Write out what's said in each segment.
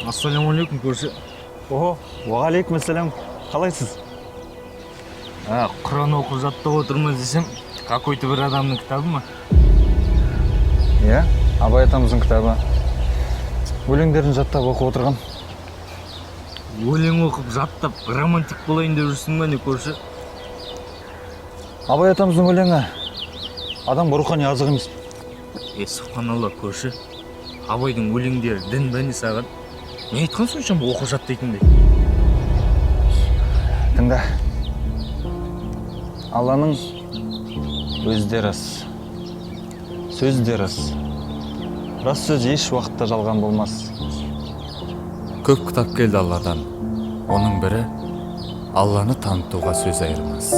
Ассалаумағалейкум көрші. Ого, уағалейкум ассалам. Қалайсыз? Құран оқып жаттап отырмыз десем, какой-то бір адамның кітабы ма? Иә, Абай атамыздың кітабы. Өлеңдерін жаттап оқып отырған. Өлең оқып жаттап романтик болайын деп жүрсің ба не көрші? Абай атамыздың өлеңі адам рухани азық емес. Субханалла көрші. Абайдың өлеңдері дін бәне саған. Не айтқан сонша оқып жаттайтындай? Тыңда. Алланың өзі де рас, сөзі де рас. Рас сөз еш уақытта жалған болмас. Көп кітап келді Алладан. Оның бірі Алланы танытуға сөз айырмас.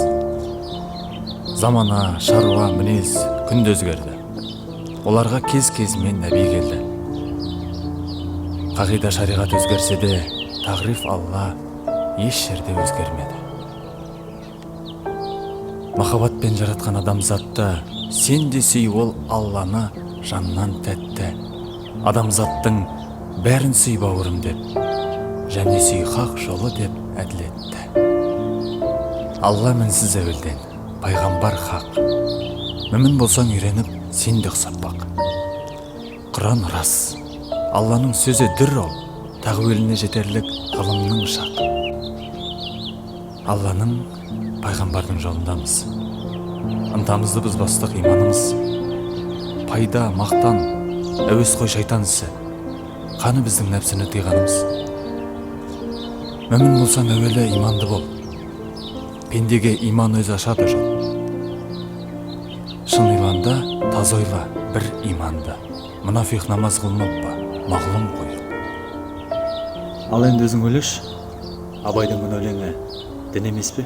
Замана, шаруа, мінез күнде өзгерді. Оларға кез-кезімен нәби келді. Қағида шариғат өзгерсе де, тағриф Алла еш жерде өзгермеді. Махаббатпен жаратқан адамзатты сен де сүй, ол Алланы жаннан тәтті. Адамзаттың бәрін сүй бауырым деп, және сүй хақ жолы деп әділетті. Алла мінсіз әуелден, пайғамбар хақ. Мүмін болсаң үйреніп, сен де ұқсап бақ. Құран рас, Алланың сөзі дүр ол, тағуеліне жетерлік ғылымның шақ. Алланың, пайғамбардың жолындамыз. Ынтамызды бұзбастық иманымыз. Пайда, мақтан, әуес қой шайтан ісі. Қаны біздің нәпсіні тыйғанымыз. Мүмін болсаң әуелі иманды бол. Пендеге иман өзі ашады жол. Шын иланда таза ойла бір иманды. Мұнафиқ намаз қылмап па, мағлұм қойып. Ал енді өзің ойлашы, Абайдың өлеңі дін емес пе?